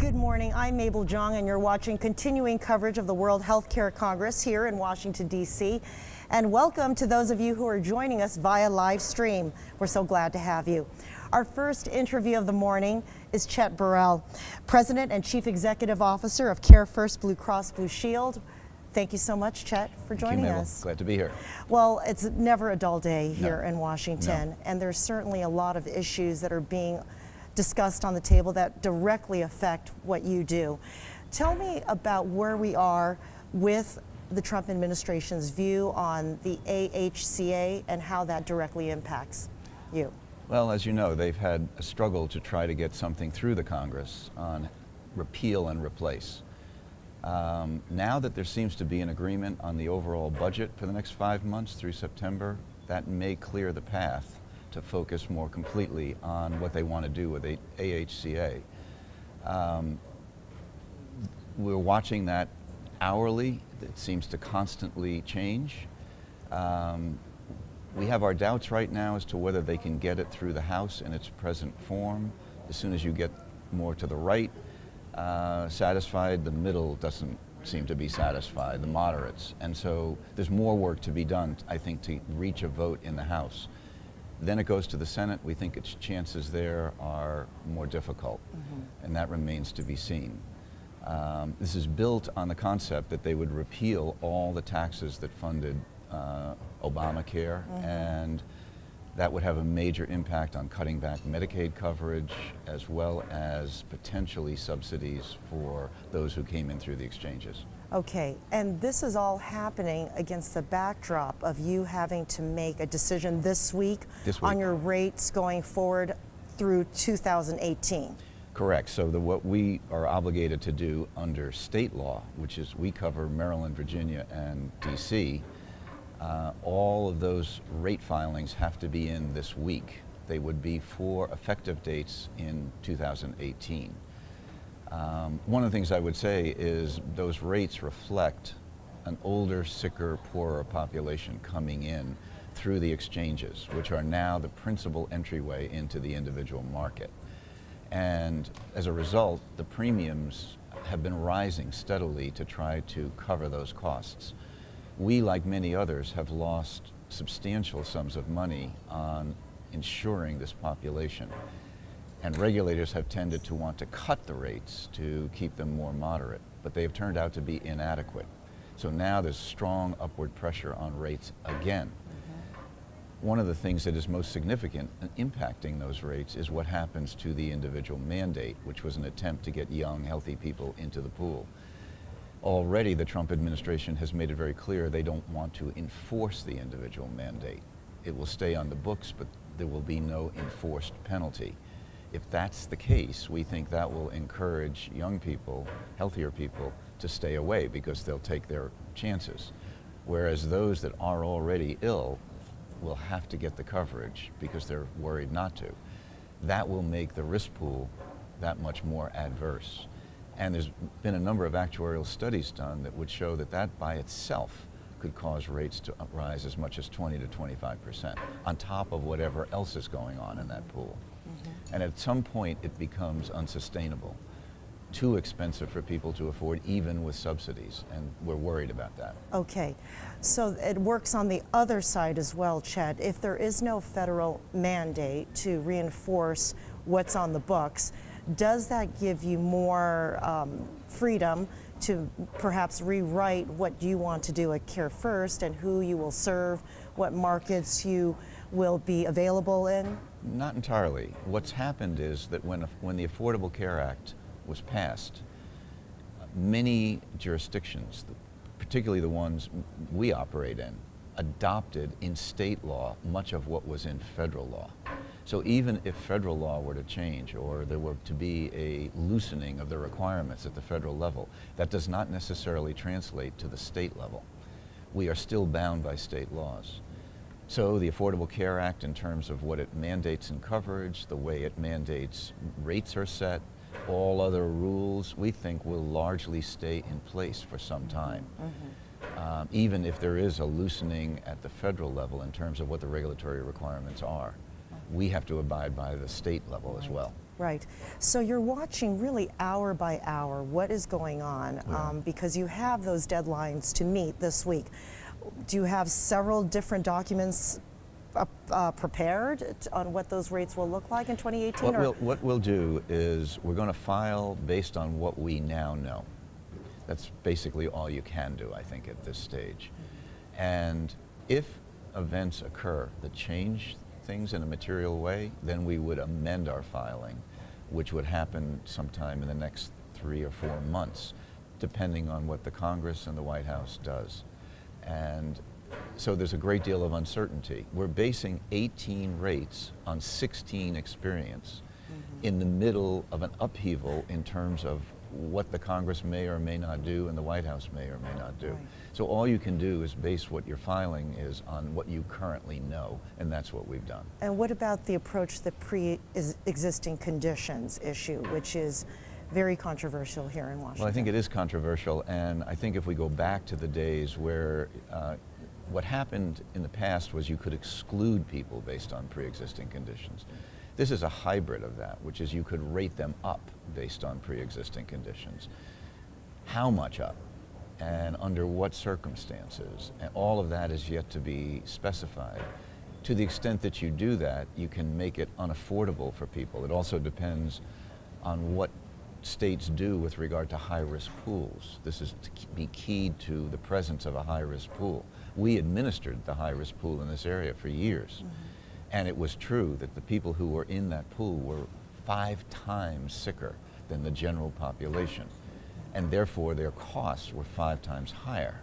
Good morning, I'm Mabel Jong, and you're watching continuing coverage of the World Healthcare Congress here in Washington, D.C. And welcome to those of you who are joining us via live stream. We're so glad to have you. Our first interview of the morning is Chet Burrell, President and Chief Executive Officer of CareFirst BlueCross BlueShield. Thank you so much, Chet, for joining us. Glad to be here. Well, it's never a dull day here in Washington, and there's certainly a lot of issues that are being discussed on the table that directly affect what you do. Tell me about where we are with the Trump administration's view on the AHCA and how that directly impacts you. Well, as you know, they've had a struggle to try to get something through the Congress on repeal and replace. Now that there seems to be an agreement on the overall budget for the next 5 months through September, that may clear the path to focus more completely on what they want to do with AHCA. We're watching that hourly. It seems to constantly change. We have our doubts right now as to whether they can get it through the House in its present form. As soon as you get more to the right, satisfied, the middle doesn't seem to be satisfied, the moderates. And so there's more work to be done, I think, to reach a vote in the House. Then it goes to the Senate. We think its chances there are more difficult, and that remains to be seen. This is built on the concept that they would repeal all the taxes that funded Obamacare, and that would have a major impact on cutting back Medicaid coverage, as well as potentially subsidies for those who came in through the exchanges. Okay, and this is all happening against the backdrop of you having to make a decision this week on your rates going forward through 2018. Correct. So what we are obligated to do under state law, which is we cover Maryland, Virginia, and D.C., all of those rate filings have to be in this week. They would be for effective dates in 2018. One of the things I would say is those rates reflect an older, sicker, poorer population coming in through the exchanges, which are now the principal entryway into the individual market. And as a result, the premiums have been rising steadily to try to cover those costs. We, like many others, have lost substantial sums of money on insuring this population. And regulators have tended to want to cut the rates to keep them more moderate, but they have turned out to be inadequate. So now there's strong upward pressure on rates again. One of the things that is most significant in impacting those rates is what happens to the individual mandate, which was an attempt to get young, healthy people into the pool. Already the Trump administration has made it very clear they don't want to enforce the individual mandate. It will stay on the books, but there will be no enforced penalty. If that's the case, we think that will encourage young people, healthier people, to stay away because they'll take their chances. Whereas those that are already ill will have to get the coverage because they're worried not to. That will make the risk pool that much more adverse. And there's been a number of actuarial studies done that would show that that by itself could cause rates to rise as much as 20 to 25% on top of whatever else is going on in that pool. And at some point it becomes unsustainable, too expensive for people to afford even with subsidies, and we're worried about that. Okay, so it works on the other side as well, Chet. If there is no federal mandate to reinforce what's on the books, does that give you more freedom to perhaps rewrite what you want to do at CareFirst and who you will serve, what markets you will be available in? Not entirely. What's happened is that when the Affordable Care Act was passed, many jurisdictions, particularly the ones we operate in, adopted in state law much of what was in federal law. So even if federal law were to change or there were to be a loosening of the requirements at the federal level, that does not necessarily translate to the state level. We are still bound by state laws. So the Affordable Care Act, in terms of what it mandates in coverage, the way it mandates rates are set, all other rules, we think will largely stay in place for some time. Even if there is a loosening at the federal level in terms of what the regulatory requirements are. we have to abide by the state level as well. Right. So you're watching really hour by hour what is going on because you have those deadlines to meet this week. Do you have several different documents prepared on what those rates will look like in 2018? What we'll do is we're going to file based on what we now know. That's basically all you can do, I think, at this stage. And if events occur that change things in a material way, then we would amend our filing, which would happen sometime in the next 3 or 4 months, depending on what the Congress and the White House does. And so there's a great deal of uncertainty. We're basing 18 rates on 16 experience in the middle of an upheaval in terms of what the Congress may or may not do and the White House may or may not do. Right. So all you can do is base what you're filing is on what you currently know, and that's what we've done. And what about the approach to the pre-existing conditions issue, which is very controversial here in Washington? Well, I think it is controversial, and I think if we go back to the days where what happened in the past was you could exclude people based on pre-existing conditions. This is a hybrid of that, which is you could rate them up based on pre-existing conditions. How much up and under what circumstances, and all of that is yet to be specified. To the extent that you do that, you can make it unaffordable for people. It also depends on what states do with regard to high-risk pools. This is to be keyed to the presence of a high-risk pool. We administered the high-risk pool in this area for years. And it was true that the people who were in that pool were 5 times sicker than the general population. And therefore, their costs were 5 times higher.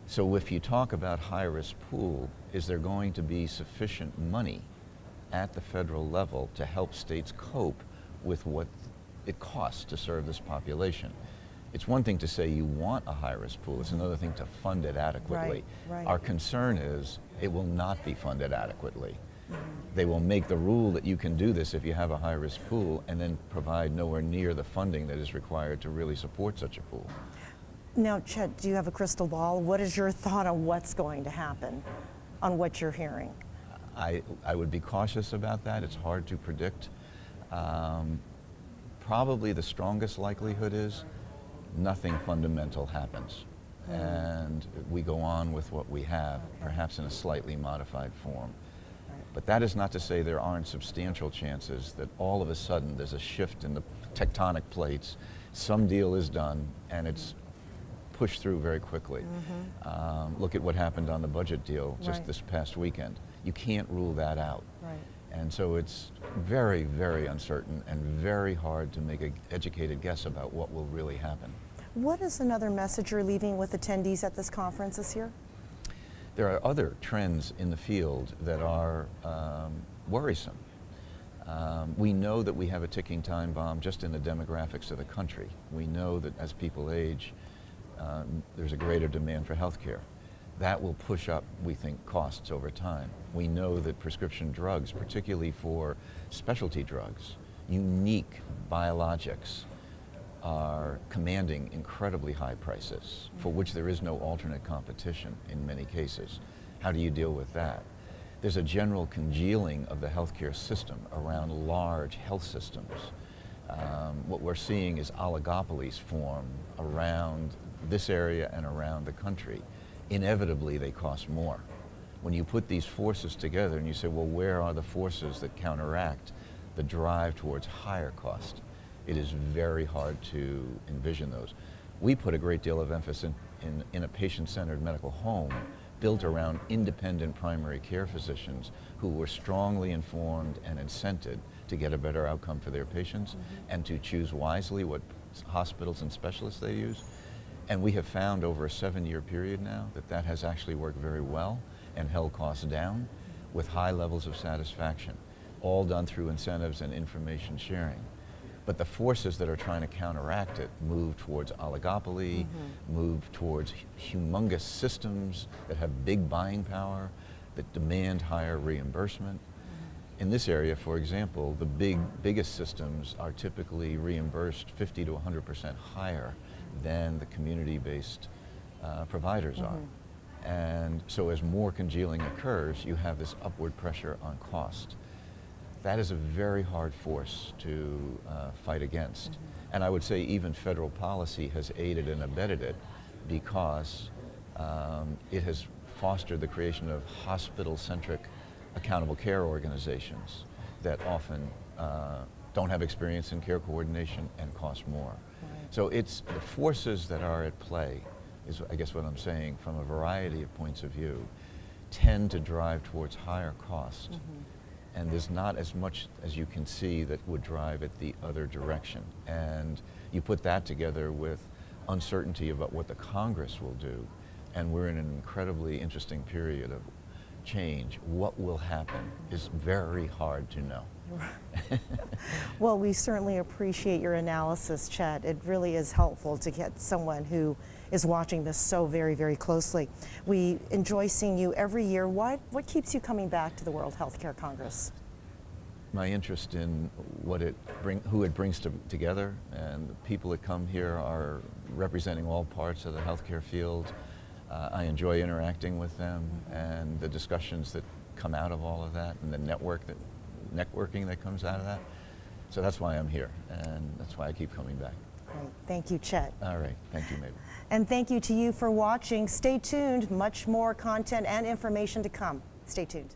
So if you talk about high-risk pool, is there going to be sufficient money at the federal level to help states cope with what it costs to serve this population? It's one thing to say you want a high-risk pool. It's another thing to fund it adequately. Right. Our concern is it will not be funded adequately. They will make the rule that you can do this if you have a high-risk pool and then provide nowhere near the funding that is required to really support such a pool. Now, Chet, do you have a crystal ball? What is your thought on what's going to happen, on what you're hearing? I would be cautious about that. It's hard to predict. Probably the strongest likelihood is nothing fundamental happens. And we go on with what we have, perhaps in a slightly modified form. But that is not to say there aren't substantial chances that all of a sudden there's a shift in the tectonic plates, some deal is done, and it's pushed through very quickly. Look at what happened on the budget deal just this past weekend. You can't rule that out. And so it's very, very uncertain and very hard to make an educated guess about what will really happen. What is another message you're leaving with attendees at this conference this year? There are other trends in the field that are worrisome. We know that we have a ticking time bomb just in the demographics of the country. We know that as people age, there's a greater demand for health care. That will push up, we think, costs over time. We know that prescription drugs, particularly for specialty drugs, unique biologics, are commanding incredibly high prices for which there is no alternate competition in many cases. How do you deal with that? There's a general congealing of the healthcare system around large health systems. What we're seeing is oligopolies form around this area and around the country. Inevitably, they cost more. When you put these forces together and you say, well, where are the forces that counteract the drive towards higher cost? It is very hard to envision those. We put a great deal of emphasis in a patient-centered medical home built around independent primary care physicians who were strongly informed and incented to get a better outcome for their patients and to choose wisely what hospitals and specialists they use. And we have found over a 7-year period now that that has actually worked very well and held costs down with high levels of satisfaction, all done through incentives and information sharing. But the forces that are trying to counteract it move towards oligopoly, move towards humongous systems that have big buying power, that demand higher reimbursement. In this area, for example, the biggest systems are typically reimbursed 50 to 100% higher than the community-based providers are. And so as more congealing occurs, you have this upward pressure on cost. that is a very hard force to fight against. And I would say even federal policy has aided and abetted it because it has fostered the creation of hospital-centric accountable care organizations that often don't have experience in care coordination and cost more. So it's the forces that are at play, is I guess what I'm saying, from a variety of points of view, tend to drive towards higher cost. And there's not as much as you can see that would drive it the other direction. And you put that together with uncertainty about what the Congress will do, and we're in an incredibly interesting period of change. What will happen is very hard to know. Well, we certainly appreciate your analysis, Chet. It really is helpful to get someone who is watching this so very, very closely. We enjoy seeing you every year. What keeps you coming back to the World Healthcare Congress? My interest in who it brings together, and the people that come here are representing all parts of the healthcare field. I enjoy interacting with them and the discussions that come out of all of that, and the networking that comes out of that. So that's why I'm here, and that's why I keep coming back. Great. Thank you, Chet. All right. Thank you, Mabel. And thank you to you for watching. Stay tuned. Much more content and information to come. Stay tuned.